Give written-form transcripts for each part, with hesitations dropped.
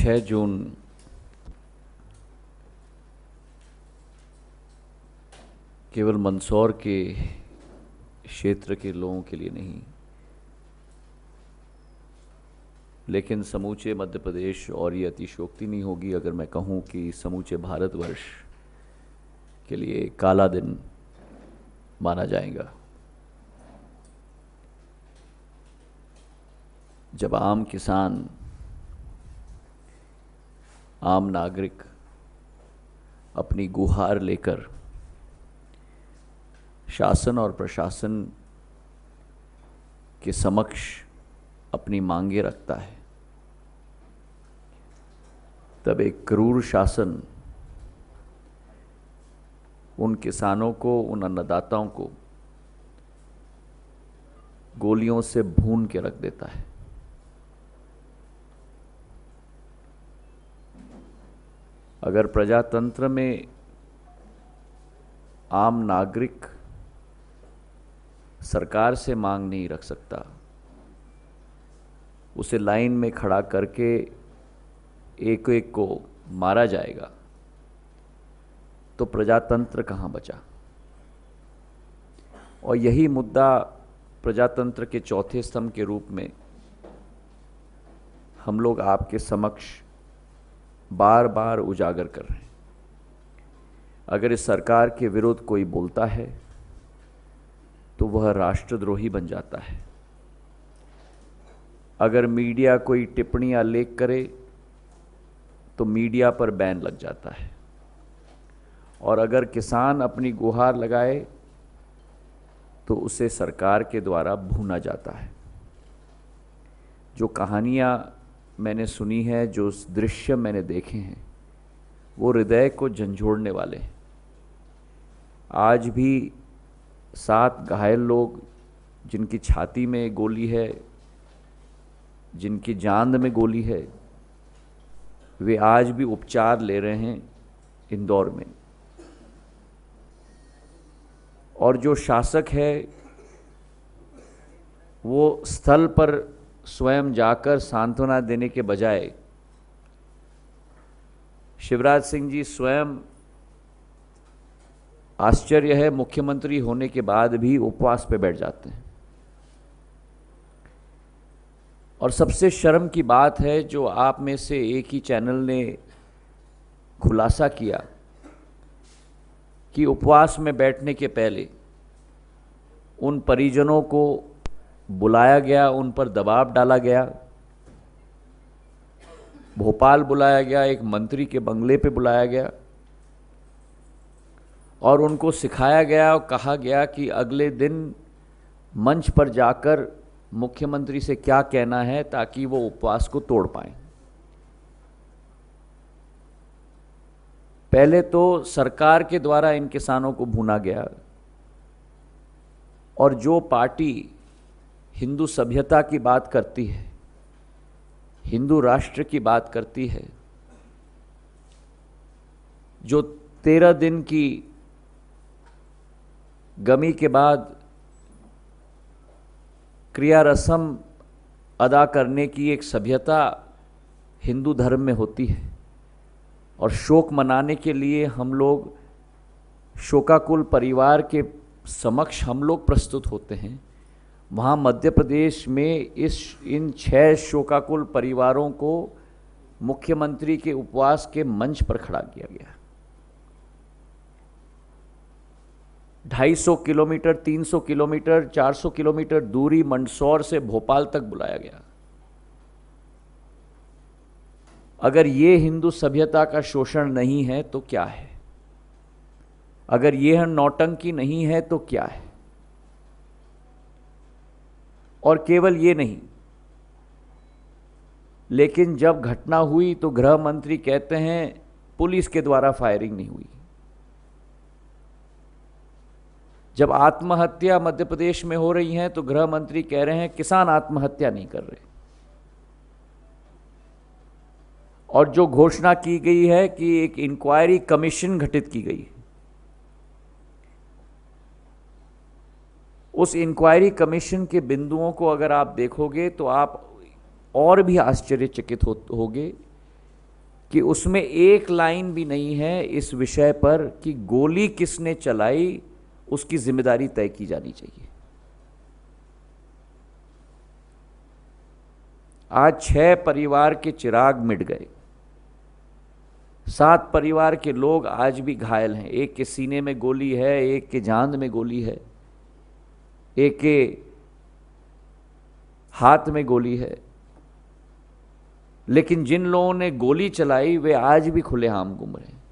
6 जून केवल मंदसौर के क्षेत्र के लोगों के लिए नहीं, लेकिन समूचे मध्य प्रदेश, और ये अतिशयोक्ति नहीं होगी अगर मैं कहूँ कि समूचे भारतवर्ष के लिए काला दिन माना जाएगा, जब आम किसान, आम नागरिक अपनी गुहार लेकर शासन और प्रशासन के समक्ष अपनी मांगे रखता है। तब एक क्रूर शासन उन किसानों को, उन अन्नदाताओं को गोलियों से भून के रख देता है। अगर प्रजातंत्र में आम नागरिक सरकार से मांग नहीं रख सकता, उसे लाइन में खड़ा करके एक एक को मारा जाएगा, तो प्रजातंत्र कहाँ बचा। और यही मुद्दा प्रजातंत्र के चौथे स्तंभ के रूप में हम लोग आपके समक्ष बार बार उजागर कर रहे हैं। अगर इस सरकार के विरुद्ध कोई बोलता है तो वह राष्ट्रद्रोही बन जाता है। अगर मीडिया कोई टिप्पणियां लेख करे तो मीडिया पर बैन लग जाता है। और अगर किसान अपनी गुहार लगाए तो उसे सरकार के द्वारा भूना जाता है। जो कहानियां मैंने सुनी है, जो दृश्य मैंने देखे हैं, वो हृदय को झंझोड़ने वाले हैं। आज भी 7 घायल लोग, जिनकी छाती में गोली है, जिनकी जांघ में गोली है, वे आज भी उपचार ले रहे हैं इंदौर में। और जो शासक है वो स्थल पर स्वयं जाकर सांत्वना देने के बजाय शिवराज सिंह जी स्वयं, आश्चर्य है, मुख्यमंत्री होने के बाद भी उपवास पे बैठ जाते हैं। और सबसे शर्म की बात है, जो आप में से एक ही चैनल ने खुलासा किया कि उपवास में बैठने के पहले उन परिजनों को बुलाया गया, उन पर दबाव डाला गया, भोपाल बुलाया गया, एक मंत्री के बंगले पे बुलाया गया और उनको सिखाया गया और कहा गया कि अगले दिन मंच पर जाकर मुख्यमंत्री से क्या कहना है ताकि वो उपवास को तोड़ पाएं। पहले तो सरकार के द्वारा इन किसानों को भूना गया, और जो पार्टी हिंदू सभ्यता की बात करती है, हिंदू राष्ट्र की बात करती है, जो 13 दिन की गमी के बाद क्रिया रस्म अदा करने की एक सभ्यता हिंदू धर्म में होती है, और शोक मनाने के लिए हम लोग शोकाकुल परिवार के समक्ष हम लोग प्रस्तुत होते हैं, वहाँ मध्य प्रदेश में इन 6 शोकाकुल परिवारों को मुख्यमंत्री के उपवास के मंच पर खड़ा किया गया। 250 किलोमीटर, 300 किलोमीटर, 400 किलोमीटर दूरी मंदसौर से भोपाल तक बुलाया गया। अगर ये हिंदू सभ्यता का शोषण नहीं है तो क्या है? अगर यह नौटंकी नहीं है तो क्या है? और केवल ये नहीं, लेकिन जब घटना हुई तो गृह मंत्री कहते हैं पुलिस के द्वारा फायरिंग नहीं हुई। जब आत्महत्या मध्य प्रदेश में हो रही हैं तो गृह मंत्री कह रहे हैं किसान आत्महत्या नहीं कर रहे। और जो घोषणा की गई है कि एक इंक्वायरी कमीशन गठित की गई, उस इंक्वायरी कमीशन के बिंदुओं को अगर आप देखोगे तो आप और भी आश्चर्यचकित होगे कि उसमें एक लाइन भी नहीं है इस विषय पर कि गोली किसने चलाई, उसकी जिम्मेदारी तय की जानी चाहिए। आज 6 परिवार के चिराग मिट गए, 7 परिवार के लोग आज भी घायल हैं। एक के सीने में गोली है, एक के जांघ में गोली है, एक के हाथ में गोली है। लेकिन जिन लोगों ने गोली चलाई वे आज भी खुलेआम घूम रहे हैं।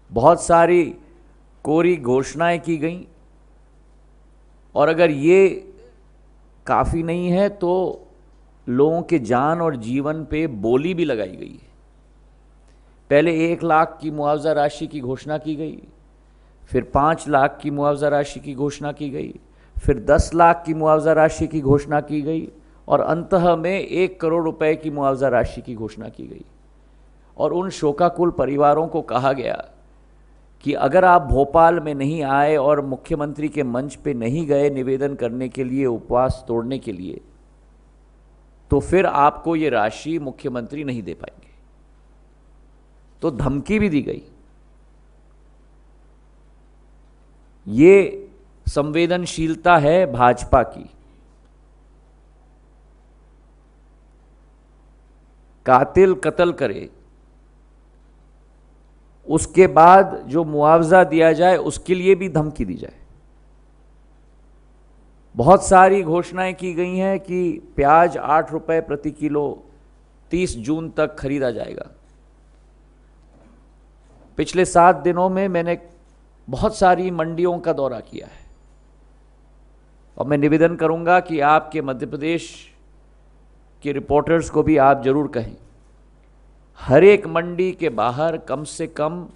बहुत सारी कोरी घोषणाएं की गई, और अगर ये काफी नहीं है तो लोगों के जान और जीवन पे बोली भी लगाई गई है। पहले 1 लाख की मुआवजा राशि की घोषणा की गई, फिर 5 लाख की मुआवजा राशि की घोषणा की गई, फिर 10 लाख की मुआवजा राशि की घोषणा की गई, और अंततः में 1 करोड़ रुपए की मुआवजा राशि की घोषणा की गई। और उन शोकाकुल परिवारों को कहा गया कि अगर आप भोपाल में नहीं आए और मुख्यमंत्री के मंच पे नहीं गए निवेदन करने के लिए, उपवास तोड़ने के लिए, तो फिर आपको ये राशि मुख्यमंत्री नहीं दे पाएंगे। तो धमकी भी दी गई। ये संवेदनशीलता है भाजपा की। कातिल कत्ल करे, उसके बाद जो मुआवजा दिया जाए उसके लिए भी धमकी दी जाए। बहुत सारी घोषणाएं की गई हैं कि प्याज 8 रुपए प्रति किलो 30 जून तक खरीदा जाएगा। पिछले 7 दिनों में मैंने बहुत सारी मंडियों का दौरा किया है, और मैं निवेदन करूंगा कि आपके मध्य प्रदेश के रिपोर्टर्स को भी आप जरूर कहें, हर एक मंडी के बाहर कम से कम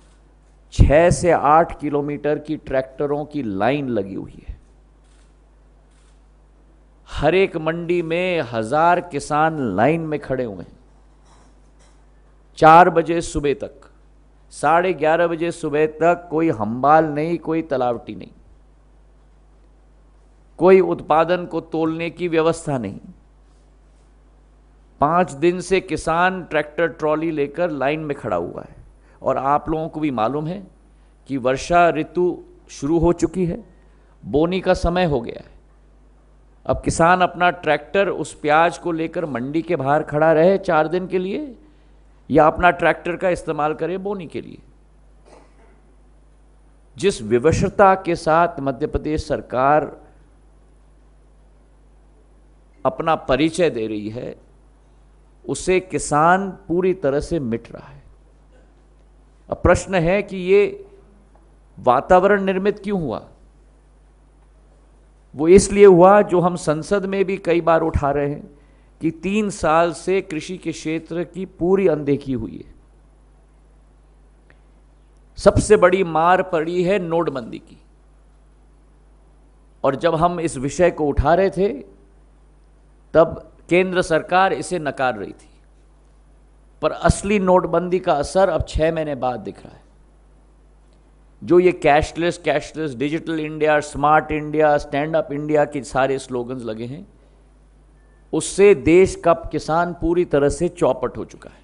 6 से 8 किलोमीटर की ट्रैक्टरों की लाइन लगी हुई है। हर एक मंडी में 1000 किसान लाइन में खड़े हुए हैं। 4 बजे सुबह तक, 11:30 बजे सुबह तक कोई हम्बाल नहीं, कोई तलावटी नहीं, कोई उत्पादन को तोलने की व्यवस्था नहीं। 5 दिन से किसान ट्रैक्टर ट्रॉली लेकर लाइन में खड़ा हुआ है। और आप लोगों को भी मालूम है कि वर्षा ऋतु शुरू हो चुकी है, बोनी का समय हो गया है। अब किसान अपना ट्रैक्टर उस प्याज को लेकर मंडी के बाहर खड़ा रहे 4 दिन के लिए, या अपना ट्रैक्टर का इस्तेमाल करे बोनी के लिए। जिस विवशता के साथ मध्य प्रदेश सरकार अपना परिचय दे रही है, उसे किसान पूरी तरह से मिट रहा है। अब प्रश्न है कि ये वातावरण निर्मित क्यों हुआ? वो इसलिए हुआ जो हम संसद में भी कई बार उठा रहे हैं कि 3 साल से कृषि के क्षेत्र की पूरी अनदेखी हुई है। सबसे बड़ी मार पड़ी है नोटबंदी की, और जब हम इस विषय को उठा रहे थे तब केंद्र सरकार इसे नकार रही थी। पर असली नोटबंदी का असर अब 6 महीने बाद दिख रहा है। जो ये cashless, digital India, smart India, stand up India के सारे स्लोगन्स लगे हैं, उससे देश का किसान पूरी तरह से चौपट हो चुका है।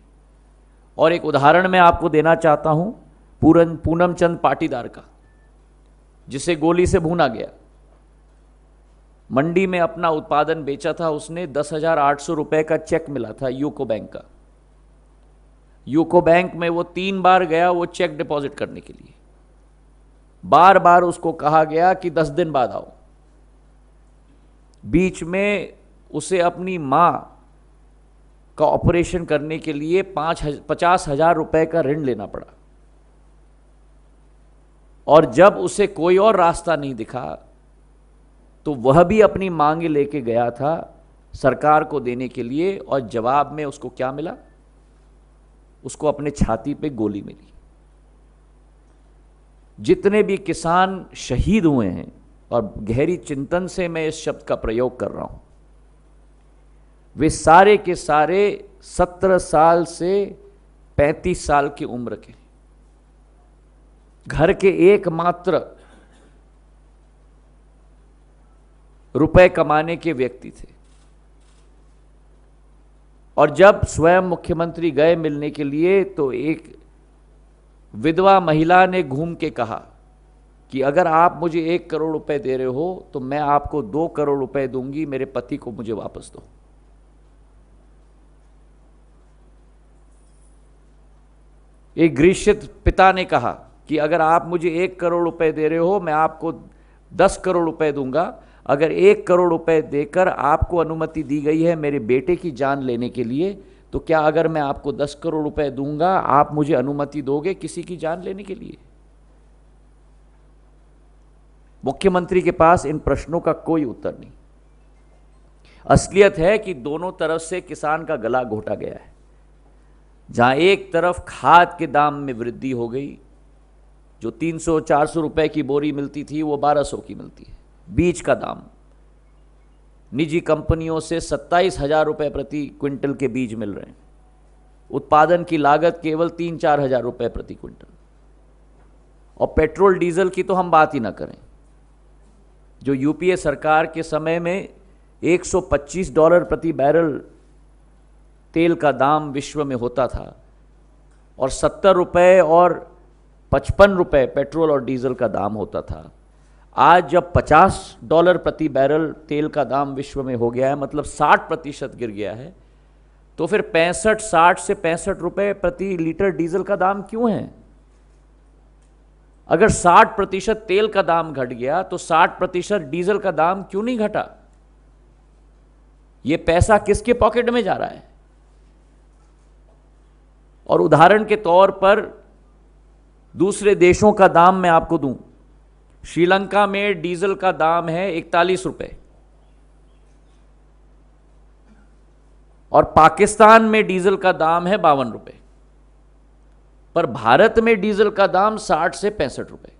और एक उदाहरण मैं आपको देना चाहता हूं पूनम चंद पाटीदार का, जिसे गोली से भूना गया। मंडी में अपना उत्पादन बेचा था उसने, 10,800 रुपए का चेक मिला था यूको बैंक का। यूको बैंक में वो 3 बार गया वो चेक डिपॉजिट करने के लिए। बार बार उसको कहा गया कि 10 दिन बाद आओ। बीच में उसे अपनी मां का ऑपरेशन करने के लिए 50,000 रुपए का ऋण लेना पड़ा। और जब उसे कोई और रास्ता नहीं दिखा तो वह भी अपनी मांगे लेके गया था सरकार को देने के लिए, और जवाब में उसको क्या मिला? उसको अपने छाती पे गोली मिली। जितने भी किसान शहीद हुए हैं, और गहरी चिंतन से मैं इस शब्द का प्रयोग कर रहा हूं, वे सारे के सारे 17 साल से 35 साल की उम्र के, घर के एकमात्र रुपए कमाने के व्यक्ति थे। और जब स्वयं मुख्यमंत्री गए मिलने के लिए तो एक विधवा महिला ने घूम के कहा कि अगर आप मुझे 1 करोड़ रुपए दे रहे हो तो मैं आपको 2 करोड़ रुपए दूंगी, मेरे पति को मुझे वापस दो। एक गृहस्थ पिता ने कहा कि अगर आप मुझे 1 करोड़ रुपए दे रहे हो मैं आपको 10 करोड़ रुपए दूंगा, अगर 1 करोड़ रुपए देकर आपको अनुमति दी गई है मेरे बेटे की जान लेने के लिए, तो क्या अगर मैं आपको 10 करोड़ रुपए दूंगा आप मुझे अनुमति दोगे किसी की जान लेने के लिए? मुख्यमंत्री के पास इन प्रश्नों का कोई उत्तर नहीं। असलियत है कि दोनों तरफ से किसान का गला घोटा गया है। जहां एक तरफ खाद के दाम में वृद्धि हो गई, जो 300-400 रुपए की बोरी मिलती थी वो 1200 की मिलती है। बीज का दाम निजी कंपनियों से 27,000 रुपए प्रति क्विंटल के बीज मिल रहे हैं। उत्पादन की लागत केवल 3-4 हजार रुपए प्रति क्विंटल। और पेट्रोल डीजल की तो हम बात ही ना करें, जो यूपीए सरकार के समय में $125 प्रति बैरल तेल का दाम विश्व में होता था और 70 रुपए और 55 रुपए पेट्रोल और डीजल का दाम होता था। आज जब $50 प्रति बैरल तेल का दाम विश्व में हो गया है, मतलब 60% गिर गया है, तो फिर 60 से 65 रुपए प्रति लीटर डीजल का दाम क्यों है? अगर 60% तेल का दाम घट गया तो 60% डीजल का दाम क्यों नहीं घटा? यह पैसा किसके पॉकेट में जा रहा है? और उदाहरण के तौर पर दूसरे देशों का दाम मैं आपको दूं। श्रीलंका में डीजल का दाम है 41 रुपए और पाकिस्तान में डीजल का दाम है 52 रुपए, पर भारत में डीजल का दाम 60 से 65 रुपए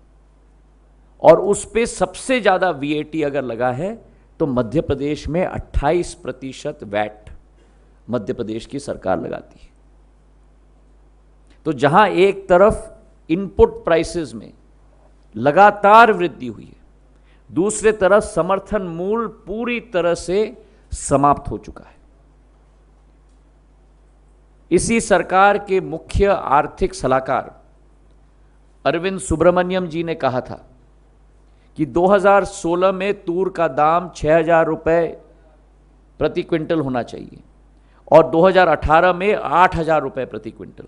और उस पे सबसे ज्यादा वीएटी अगर लगा है तो मध्य प्रदेश में 28% वैट मध्य प्रदेश की सरकार लगाती है। तो जहां एक तरफ इनपुट प्राइसेस में लगातार वृद्धि हुई है, दूसरे तरफ समर्थन मूल्य पूरी तरह से समाप्त हो चुका है। इसी सरकार के मुख्य आर्थिक सलाहकार अरविंद सुब्रमण्यम जी ने कहा था कि 2016 में तूर का दाम 6,000 रुपए प्रति क्विंटल होना चाहिए और 2018 में 8,000 रुपए प्रति क्विंटल।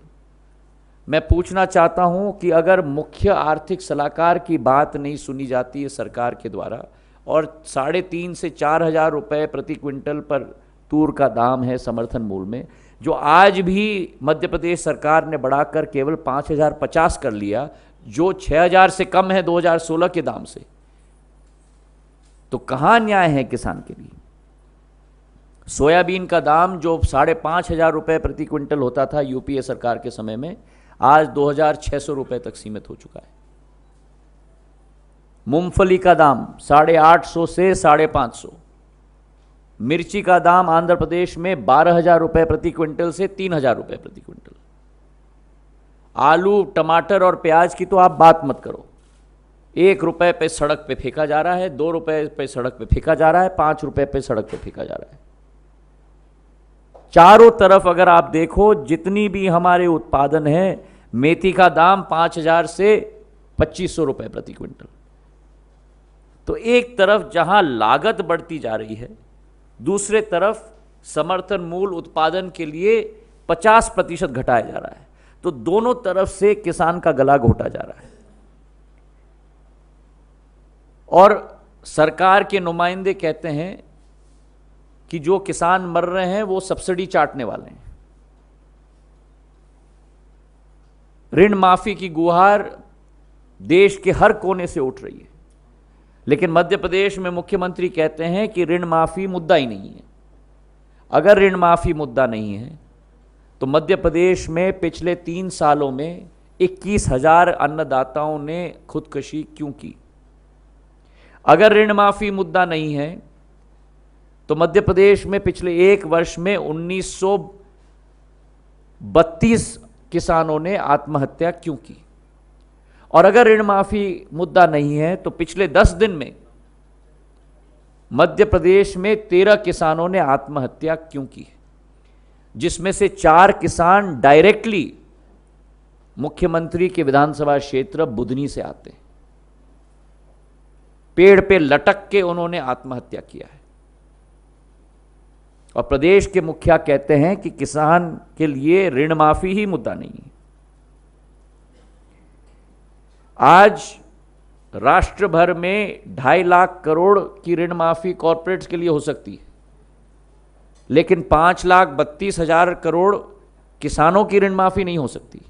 मैं पूछना चाहता हूं कि अगर मुख्य आर्थिक सलाहकार की बात नहीं सुनी जाती है सरकार के द्वारा और 3,500 से 4,000 रुपए प्रति क्विंटल पर तूर का दाम है समर्थन मूल्य में, जो आज भी मध्य प्रदेश सरकार ने बढ़ाकर केवल 5,050 कर लिया, जो 6,000 से कम है 2016 के दाम से, तो कहां न्याय है किसान के लिए? सोयाबीन का दाम जो 5,500 रुपए प्रति क्विंटल होता था यूपीए सरकार के समय में, आज 2,600 रुपए तक सीमित हो चुका है। मूंगफली का दाम 850 से 550। मिर्ची का दाम आंध्र प्रदेश में 12,000 रुपए प्रति क्विंटल से 3,000 रुपए प्रति क्विंटल। आलू, टमाटर और प्याज की तो आप बात मत करो। 1 रुपए पे सड़क पे फेंका जा रहा है, 2 रुपए पे सड़क पे फेंका जा रहा है, 5 रुपए पे सड़क पे फेंका जा रहा है। चारों तरफ अगर आप देखो जितनी भी हमारे उत्पादन है, मेथी का दाम 5,000 से 2,500 रुपए प्रति क्विंटल। तो एक तरफ जहां लागत बढ़ती जा रही है, दूसरे तरफ समर्थन मूल्य उत्पादन के लिए 50% घटाया जा रहा है। तो दोनों तरफ से किसान का गला घोटा जा रहा है और सरकार के नुमाइंदे कहते हैं कि जो किसान मर रहे हैं वो सब्सिडी चाटने वाले हैं। ऋण माफी की गुहार देश के हर कोने से उठ रही है, लेकिन मध्य प्रदेश में मुख्यमंत्री कहते हैं कि ऋण माफी मुद्दा ही नहीं है। अगर ऋण माफी मुद्दा नहीं है तो मध्य प्रदेश में पिछले 3 सालों में 21,000 अन्नदाताओं ने खुदकुशी क्यों की? अगर ऋण माफी मुद्दा नहीं है तो मध्य प्रदेश में पिछले 1 वर्ष में 1932 किसानों ने आत्महत्या क्यों की? और अगर ऋण माफी मुद्दा नहीं है तो पिछले 10 दिन में मध्य प्रदेश में 13 किसानों ने आत्महत्या क्यों की? जिसमें से 4 किसान डायरेक्टली मुख्यमंत्री के विधानसभा क्षेत्र बुधनी से आते हैं। पेड़ पे लटक के उन्होंने आत्महत्या किया है। और प्रदेश के मुखिया कहते हैं कि किसान के लिए ऋण माफी ही मुद्दा नहीं है। आज राष्ट्र भर में 2.5 लाख करोड़ की ऋण माफी कॉर्पोरेट्स के लिए हो सकती है, लेकिन 5,32,000 करोड़ किसानों की ऋण माफी नहीं हो सकती।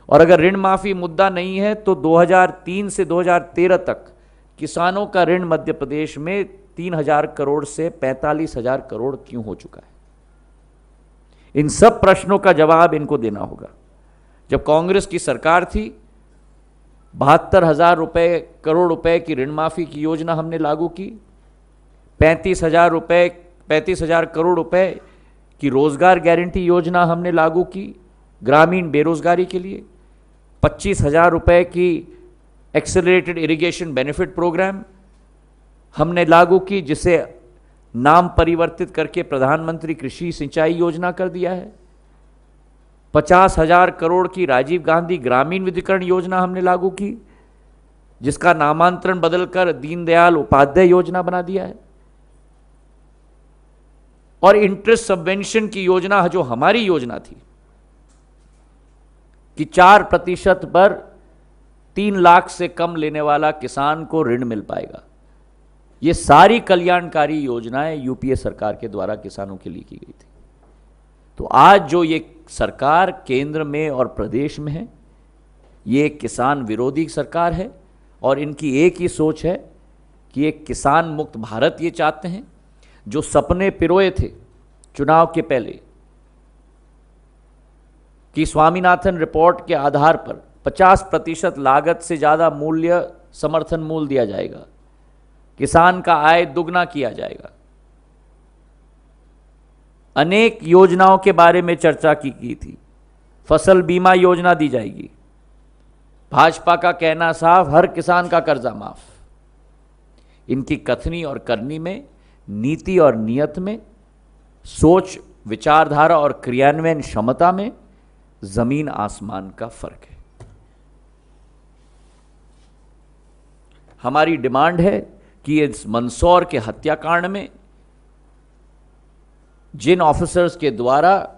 और अगर ऋण माफी मुद्दा नहीं है तो 2003 से 2013 तक किसानों का ऋण मध्य प्रदेश में 3,000 करोड़ से 45,000 करोड़ क्यों हो चुका है? इन सब प्रश्नों का जवाब इनको देना होगा। जब कांग्रेस की सरकार थी, 72,000 करोड़ रुपए की ऋण माफी की योजना हमने लागू की, 35,000 करोड़ रुपए की रोजगार गारंटी योजना हमने लागू की ग्रामीण बेरोजगारी के लिए, 25,000 रुपए की एक्सेलरेटेड इरिगेशन बेनिफिट प्रोग्राम हमने लागू की, जिसे नाम परिवर्तित करके प्रधानमंत्री कृषि सिंचाई योजना कर दिया है। 50,000 करोड़ की राजीव गांधी ग्रामीण विद्युतीकरण योजना हमने लागू की, जिसका नामांतरण बदलकर दीनदयाल उपाध्याय योजना बना दिया है। और इंटरेस्ट सबवेंशन की योजना, जो हमारी योजना थी कि 4% पर 3 लाख से कम लेने वाला किसान को ऋण मिल पाएगा, ये सारी कल्याणकारी योजनाएं यूपीए सरकार के द्वारा किसानों के लिए की गई थी। तो आज जो ये सरकार केंद्र में और प्रदेश में है, ये किसान विरोधी सरकार है और इनकी एक ही सोच है कि एक किसान मुक्त भारत ये चाहते हैं। जो सपने पिरोए थे चुनाव के पहले कि स्वामीनाथन रिपोर्ट के आधार पर 50% लागत से ज़्यादा मूल्य समर्थन मूल्य दिया जाएगा, किसान का आय दुगना किया जाएगा, अनेक योजनाओं के बारे में चर्चा की थी। फसल बीमा योजना दी जाएगी। भाजपा का कहना साफ, हर किसान का कर्जा माफ। इनकी कथनी और करनी में, नीति और नियत में, सोच विचारधारा और क्रियान्वयन क्षमता में जमीन आसमान का फर्क है। हमारी डिमांड है कि इस मंदसौर के हत्याकांड में जिन ऑफिसर्स के द्वारा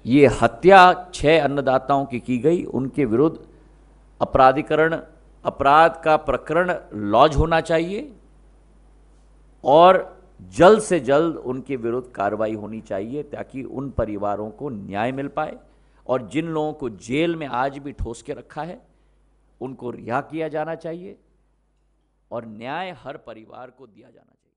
ये हत्या 6 अन्नदाताओं की गई, उनके विरुद्ध अपराध का प्रकरण लॉन्च होना चाहिए और जल्द से जल्द उनके विरुद्ध कार्रवाई होनी चाहिए, ताकि उन परिवारों को न्याय मिल पाए और जिन लोगों को जेल में आज भी ठोस के रखा है उनको रिहा किया जाना चाहिए और न्याय हर परिवार को दिया जाना चाहिए।